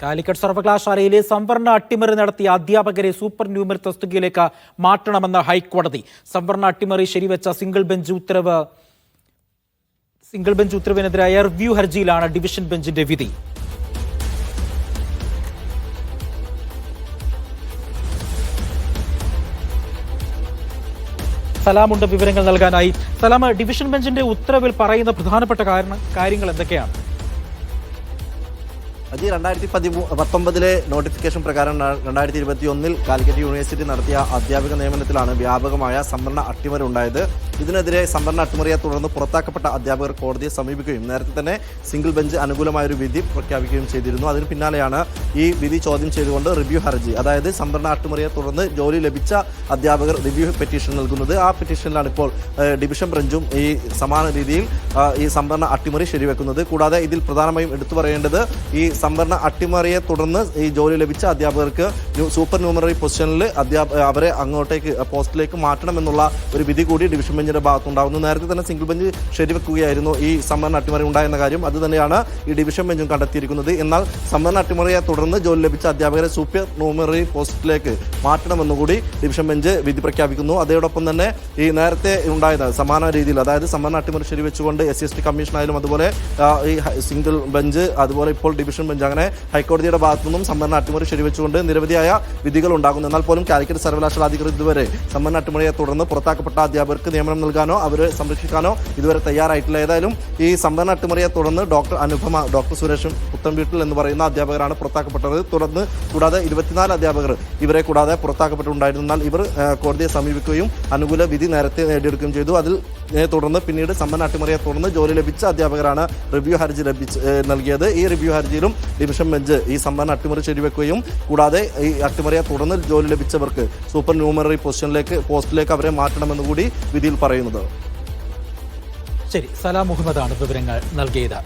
കാലിക്കറ്റ് സർവകലാശാലയിലെ സംവരണ അട്ടിമറി നടത്തിയ അധ്യാപകരെ സൂപ്പർ ന്യൂമറി തസ്തികയിലേക്ക് മാറ്റണമെന്ന ഹൈക്കോടതി. സംവരണ അട്ടിമറി ശരിവെച്ച സിംഗിൾ ബെഞ്ച് ഉത്തരവിനെതിരായ റിവ്യൂ ഹർജിയിലാണ് ഡിവിഷൻ ബെഞ്ചിന്റെ വിധി. സലാമുണ്ട് വിവരങ്ങൾ നൽകാനായി. സലാം, ഡിവിഷൻ ബെഞ്ചിന്റെ ഉത്തരവിൽ പറയുന്ന പ്രധാനപ്പെട്ട കാര്യങ്ങൾ എന്തൊക്കെയാണ്? അത് 2019 നോട്ടിഫിക്കേഷൻ പ്രകാരം 2021 കാലിക്കറ്റ് യൂണിവേഴ്സിറ്റി നടത്തിയ അധ്യാപക നിയമനത്തിലാണ് വ്യാപകമായ സംവരണ അട്ടിമറി ഉണ്ടായത്. ഇതിനെതിരെ സംവരണ അട്ടിമറിയെ തുടർന്ന് പുറത്താക്കപ്പെട്ട അധ്യാപകർ കോടതിയെ സമീപിക്കുകയും നേരത്തെ തന്നെ സിംഗിൾ ബെഞ്ച് അനുകൂലമായൊരു വിധി പ്രഖ്യാപിക്കുകയും ചെയ്തിരുന്നു. അതിന് പിന്നാലെയാണ് ഈ വിധി ചോദ്യം ചെയ്തുകൊണ്ട് റിവ്യൂ ഹർജി, അതായത് സംവരണ അട്ടിമറിയെ തുടർന്ന് ജോലി ലഭിച്ച അധ്യാപകർ റിവ്യൂ പെറ്റീഷൻ നൽകുന്നത്. ആ പെറ്റീഷനിലാണ് ഇപ്പോൾ ഡിവിഷൻ ബെഞ്ചും ഈ സമാന രീതിയിൽ ഈ സംവരണ അട്ടിമറി ശരിവെക്കുന്നത്. കൂടാതെ ഇതിൽ പ്രധാനമായും എടുത്തു പറയേണ്ടത് ഈ സംവരണ അട്ടിമറിയെ തുടർന്ന് ഈ ജോലി ലഭിച്ച അധ്യാപകർക്ക് സൂപ്പർ ന്യൂമറി പൊസിഷനിൽ അവരെ അങ്ങോട്ടേക്ക് പോസ്റ്റിലേക്ക് മാറ്റണമെന്നുള്ള ഒരു വിധി കൂടി ഡിവിഷൻ ബെഞ്ചിന്റെ ഭാഗത്തുണ്ടാകുന്നു. നേരത്തെ തന്നെ സിംഗിൾ ബെഞ്ച് ശരിവെക്കുകയായിരുന്നു ഈ സംവരണ അട്ടിമറി ഉണ്ടായെന്ന കാര്യം. അത് തന്നെയാണ് ഈ ഡിവിഷൻ ബെഞ്ചും കണ്ടെത്തിയിരിക്കുന്നത്. എന്നാൽ സംവരണ അട്ടിമറിയെ തുടർന്ന് ജോലി ലഭിച്ച അധ്യാപകരെ സൂപ്പർ ന്യൂമറി പോസ്റ്റിലേക്ക് മാറ്റണമെന്നുകൂടി ഡിവിഷൻ ബെഞ്ച് വിധി പ്രഖ്യാപിക്കുന്നു. അതോടൊപ്പം തന്നെ ഈ നേരത്തെ ഉണ്ടായത് സമാന രീതിയിൽ, അതായത് സംവരണ അട്ടിമറി ശരിവെച്ചുകൊണ്ട് SC കമ്മീഷനായാലും അതുപോലെ ഈ സിംഗിൾ ബെഞ്ച്, അതുപോലെ ഇപ്പോൾ ഡിവിഷൻ ബെഞ്ച്, അങ്ങനെ ഹൈക്കോടതിയുടെ ഭാഗത്തു നിന്നും സംവരണ അട്ടിമറി ശരിവെച്ചുകൊണ്ട് നിരവധിയായ വിധികൾ ഉണ്ടാകുന്നു. എന്നാൽ പോലും കാലിക്കറ്റ് സർവകലാശാല അധികൃതർ ഇതുവരെ സംവരണ അട്ടിമറിയെ തുടർന്ന് പുറത്താക്കപ്പെട്ട അധ്യാപകർക്ക് നിയമനം നൽകാനോ അവരെ സംരക്ഷിക്കാനോ ഇതുവരെ തയ്യാറായിട്ടില്ല. ഏതായാലും ഈ സംവരണ അട്ടിമറിയെ തുടർന്ന് ഡോക്ടർ അനുപമ, ഡോക്ടർ സുരേഷ് പുത്തൻവീട്ടിൽ എന്ന് പറയുന്ന അധ്യാപകരാണ് പുറത്താക്കപ്പെട്ടത്. കൂടാതെ 24 അധ്യാപകർ ഇവരെ കൂടാതെ പുറത്താക്കപ്പെട്ടുണ്ടായിരുന്നു. എന്നാൽ ഇവർ കോടതിയെ സമീപിക്കുകയും അനുകൂല വിധി നേരത്തെ നേടിയെടുക്കുകയും ചെയ്തു. അതിൽ തുടർന്ന് പിന്നീട് സംവരണ അട്ടിമറിയെ തുടർന്ന് ജോലി ലഭിച്ച അധ്യാപകരാണ് റിവ്യൂ ഹർജി നൽകിയത്. ഈ റിവ്യൂ ഹർജിയിലും ഡിവിഷൻ ബെഞ്ച് ഈ സംവരണ അട്ടിമറി ശരിവെക്കുകയും കൂടാതെ ഈ അട്ടിമറിയെ തുടർന്ന് ജോലി ലഭിച്ചവർക്ക് സൂപ്പർ ന്യൂമറി പോസ്റ്റിലേക്ക് അവരെ മാറ്റണമെന്ന് കൂടി വിധിയിൽ പറയുന്നത്. ശരി, സലാം മുഹമ്മദാണ് വിവരങ്ങൾ നൽകിയത്.